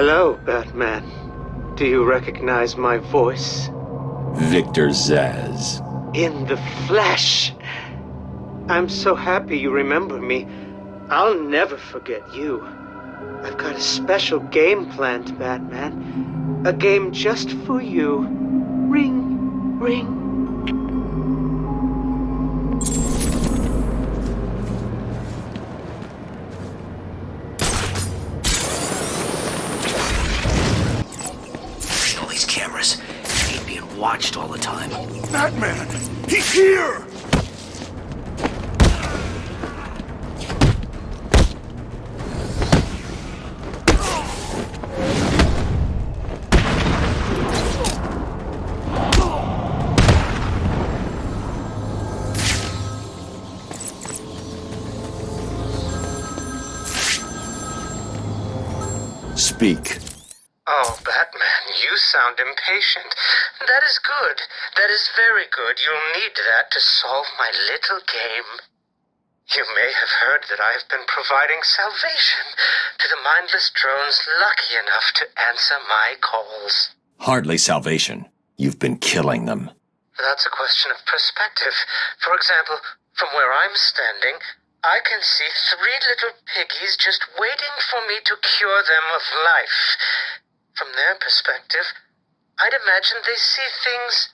Hello, Batman. Do you recognize my voice? Victor Zsasz. In the flesh! I'm so happy you remember me. I'll never forget you. I've got a special game planned, Batman. A game just for you. Ring, ring. All these cameras. He's being watched all the time. Batman! He's here! Speak. Oh, Batman, you sound impatient. That is good. That is very good. You'll need that to solve my little game. You may have heard that I have been providing salvation to the mindless drones lucky enough to answer my calls. Hardly salvation. You've been killing them. That's a question of perspective. For example, from where I'm standing, I can see 3 little piggies just waiting for me to cure them of life. From their perspective, I'd imagine they see things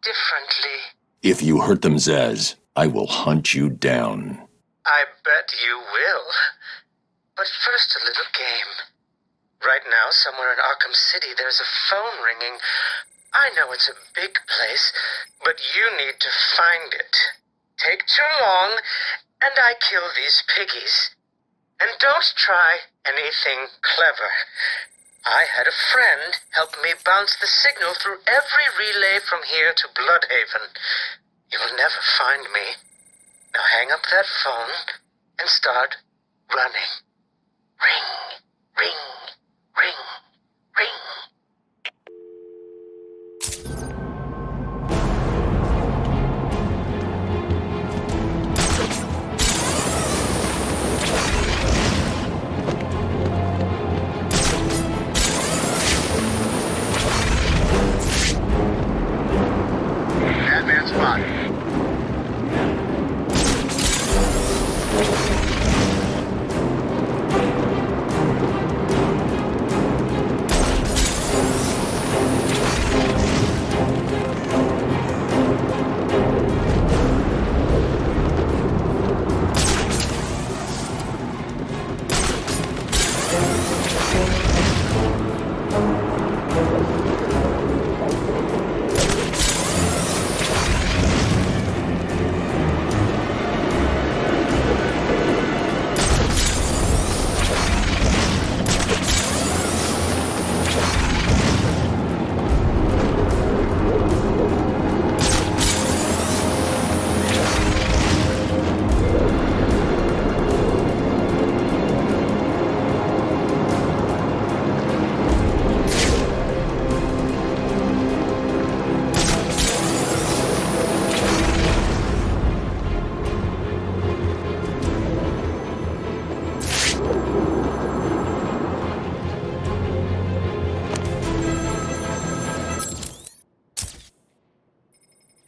differently. If you hurt them, Zsasz, I will hunt you down. I bet you will. But first, a little game. Right now, somewhere in Arkham City, there's a phone ringing. I know it's a big place, but you need to find it. Take too long, and I kill these piggies. And don't try anything clever. I had a friend help me bounce the signal through every relay from here to Bloodhaven. You'll never find me. Now hang up that phone and start running. Ring, ring, ring, ring. Batman spotted.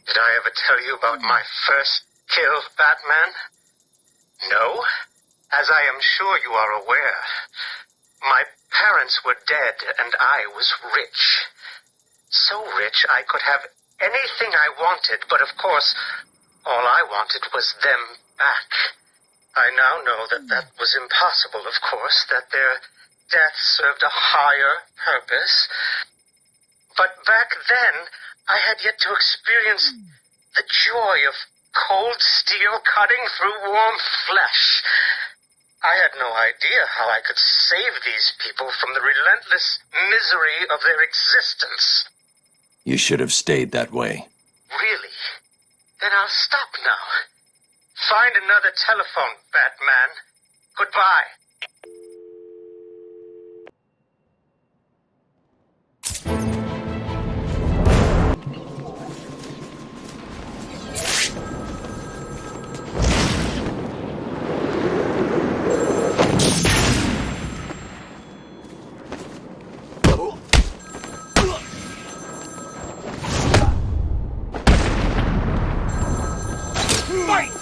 Did I ever tell you about my first kill, Batman? No? As I am sure you are aware, my parents were dead and I was rich. So rich I could have anything I wanted, but of course, all I wanted was them back. I now know that that was impossible, of course, that their death served a higher purpose. But back then, I had yet to experience the joy of cold steel cutting through warm flesh. I had no idea how I could save these people from the relentless misery of their existence. You should have stayed that way. Really? Then I'll stop now. Find another telephone, Batman. Goodbye.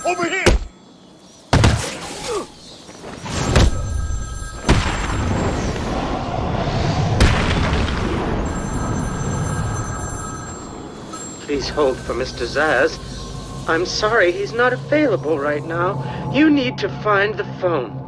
Over here! Please hold for Mr. Zsasz. I'm sorry, he's not available right now. You need to find the phone.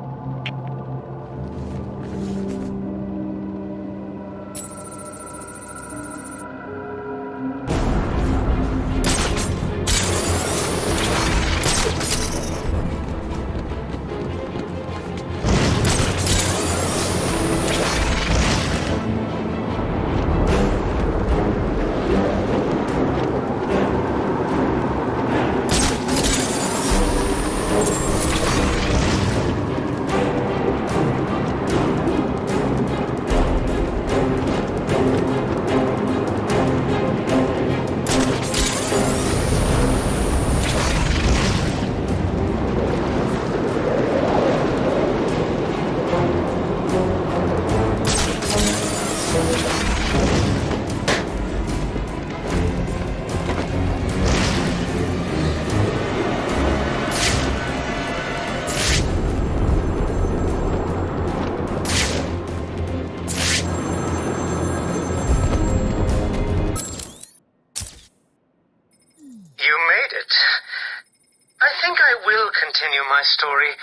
Continue my story.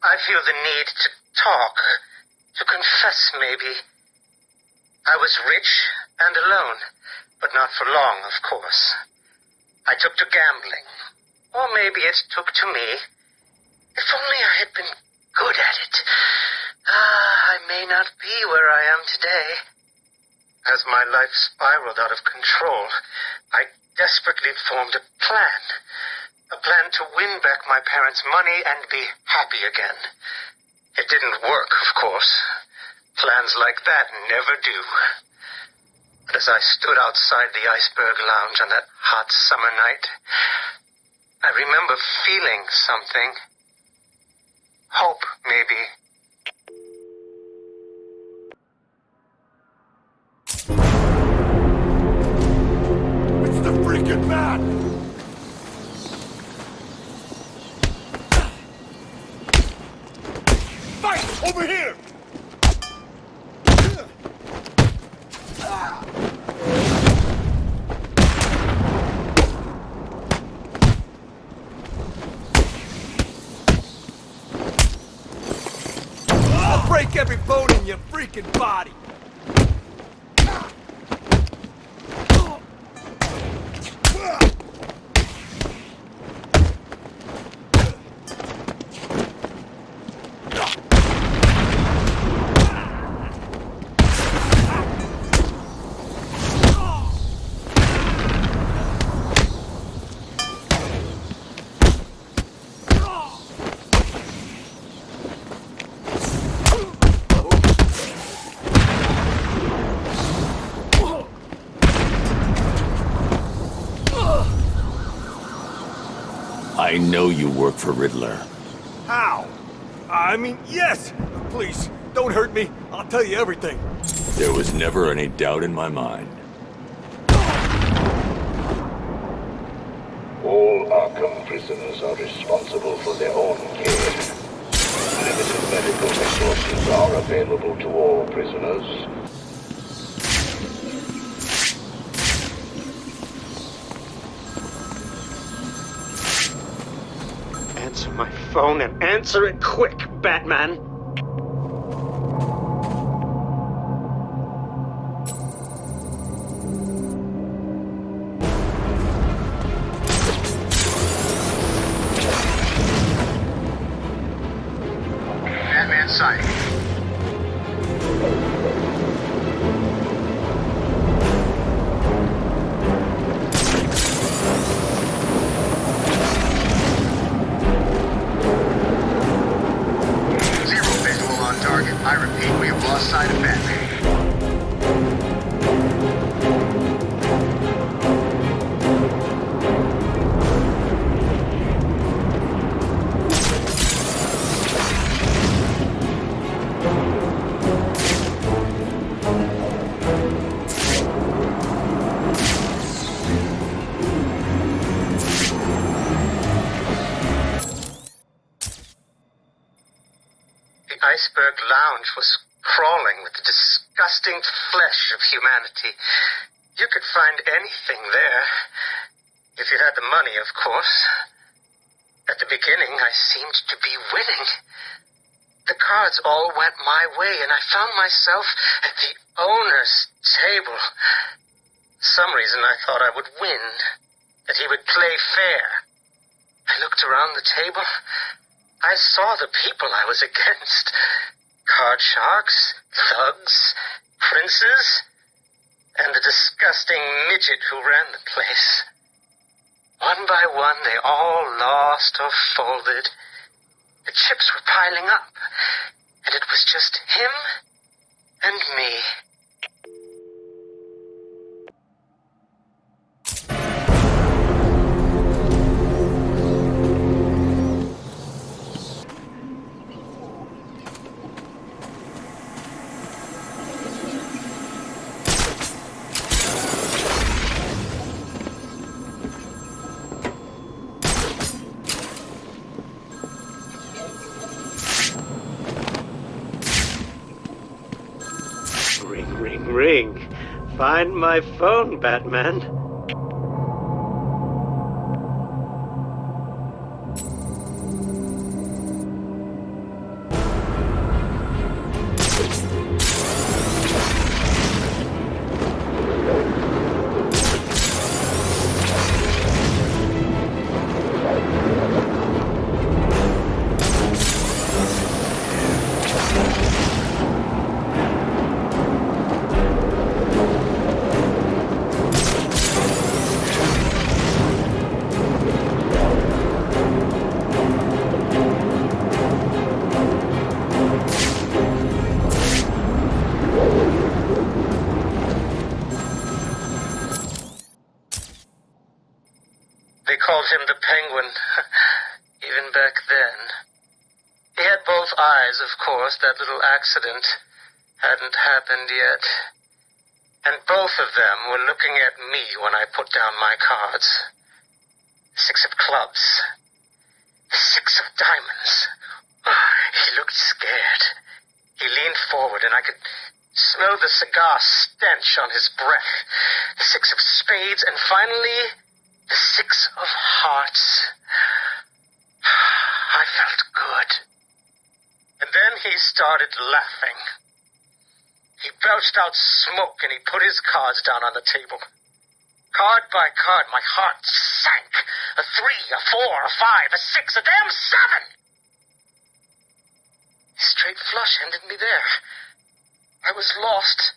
I feel the need to talk, to confess maybe. I was rich and alone, but not for long, of course. I took to gambling, or maybe it took to me. If only I had been good at it. I may not be where I am today. As my life spiraled out of control, I desperately formed a plan. A plan to win back my parents' money and be happy again. It didn't work, of course. Plans like that never do. But as I stood outside the Iceberg Lounge on that hot summer night, I remember feeling something. Hope, maybe. It's the freaking man! Fight! Over here! I'll break every bone in your freaking body! I know you work for Riddler. How? I mean, yes! Please, don't hurt me. I'll tell you everything. There was never any doubt in my mind. All Arkham prisoners are responsible for their own care. Limited medical resources are available to all prisoners. Answer my phone and answer it quick, Batman. Batman sighting. Zero visual iceberg lounge was crawling with the disgusting flesh of humanity. You could find anything there. If you had the money, of course. At the beginning, I seemed to be winning. The cards all went my way, and I found myself at the owner's table. For some reason, I thought I would win, that he would play fair. I looked around the table. I saw the people I was against. Card sharks, thugs, princes, and the disgusting midget who ran the place. One by one, they all lost or folded. The chips were piling up, and it was just him and me. Ring. Find my phone, Batman. They called him the Penguin, even back then. He had both eyes, of course. That little accident hadn't happened yet. And both of them were looking at me when I put down my cards. 6 of clubs. 6 of diamonds. He looked scared. He leaned forward, and I could smell the cigar stench on his breath. The 6 of spades, and finally, the 6 of hearts. I felt good. And then he started laughing. He belched out smoke, and he put his cards down on the table. Card by card, my heart sank. A 3, a 4, a 5, a 6, a damn 7! Straight flush ended me there. I was lost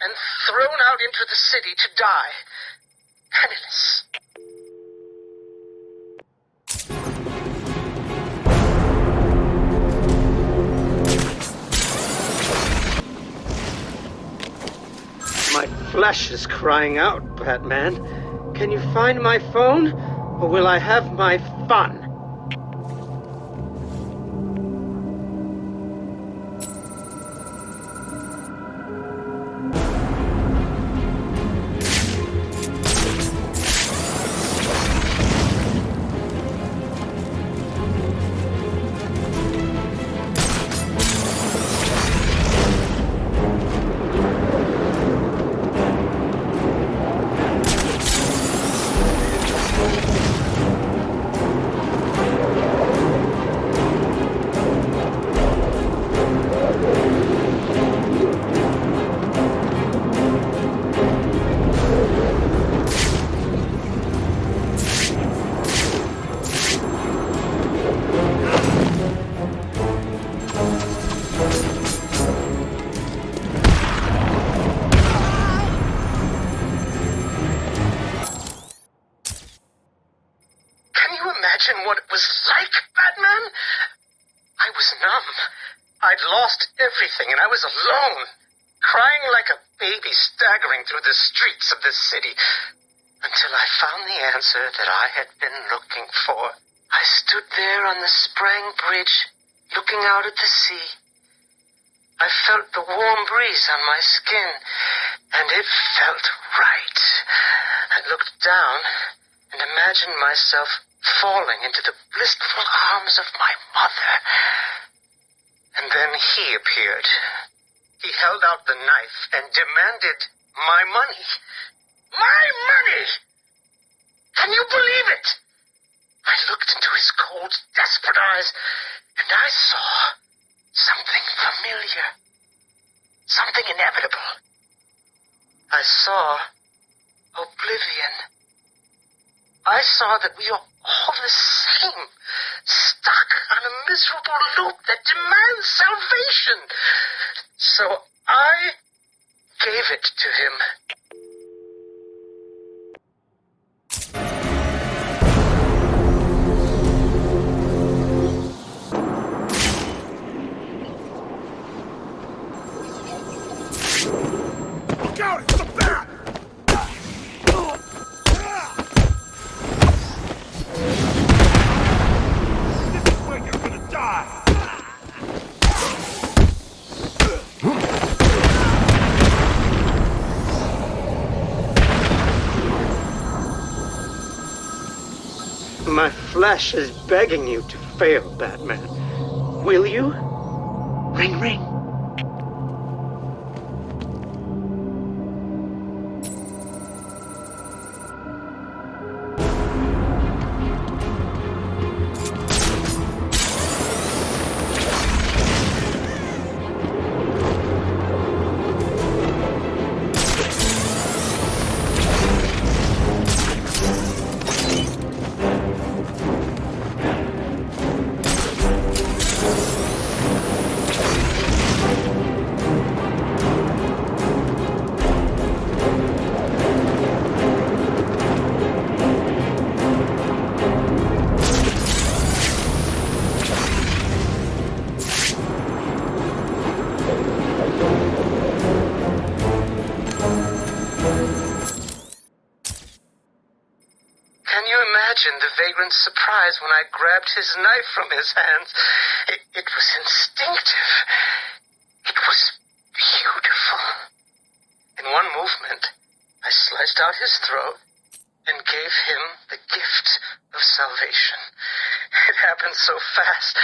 and thrown out into the city to die, penniless. My flesh is crying out, Batman. Can you find my phone, or will I have my fun? Imagine what it was like, Batman? I was numb. I'd lost everything, and I was alone, crying like a baby staggering through the streets of this city, until I found the answer that I had been looking for. I stood there on the Sprang Bridge, looking out at the sea. I felt the warm breeze on my skin, and it felt right. I looked down and imagined myself falling into the blissful arms of my mother. And then he appeared. He held out the knife and demanded my money. My money! Can you believe it? I looked into his cold, desperate eyes, and I saw something familiar. Something inevitable. I saw oblivion. I saw that we are all the same, stuck on a miserable loop that demands salvation. So I gave it to him. Look out! It's a bat! This is where you're gonna die! My flesh is begging you to fail, Batman. Will you? Ring, ring. The vagrant's surprise when I grabbed his knife from his hands. It was instinctive. It was beautiful. In one movement, I sliced out his throat and gave him the gift of salvation. It happened so fast.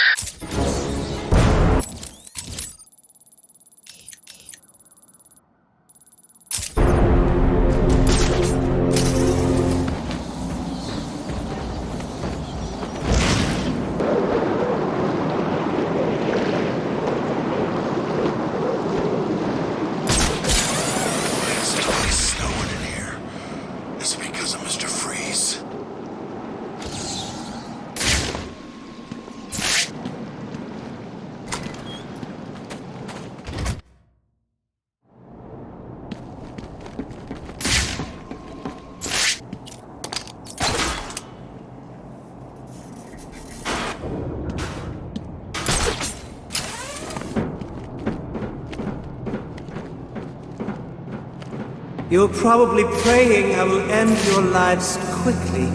You're probably praying I will end your lives quickly.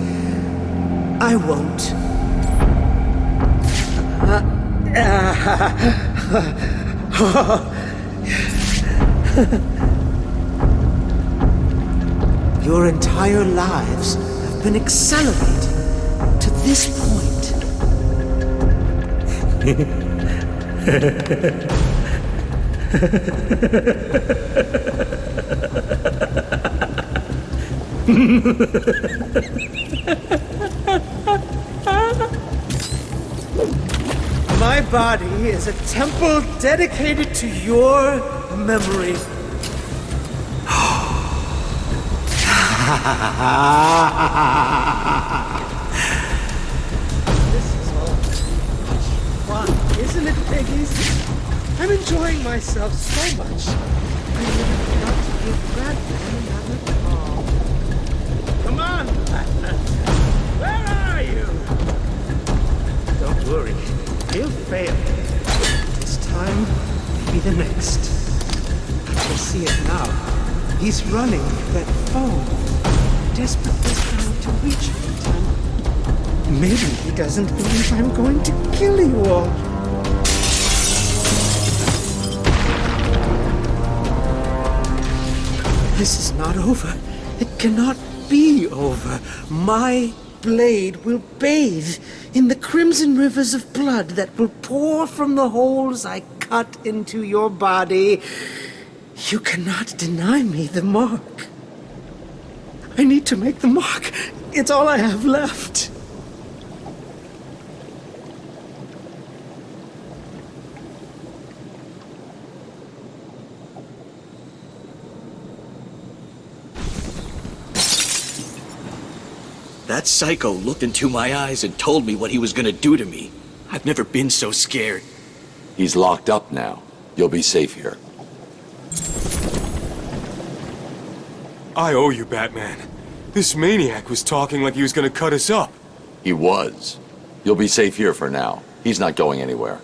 I won't. Your entire lives have been accelerated to this point. My body is a temple dedicated to your memory. This is all much fun, isn't it, piggies? I'm enjoying myself so much. I never forgot to give Batman another call. Come on, Batman. Where are you? Don't worry. He'll fail. This time will be the next. I see it now. He's running that phone. Desperately trying to reach it. And maybe he doesn't believe I'm going to kill you all. This is not over. It cannot be over. My blade will bathe in the crimson rivers of blood that will pour from the holes I cut into your body. You cannot deny me the mark. I need to make the mark. It's all I have left. That psycho looked into my eyes and told me what he was gonna do to me. I've never been so scared. He's locked up now. You'll be safe here. I owe you, Batman. This maniac was talking like he was gonna cut us up. He was. You'll be safe here for now. He's not going anywhere.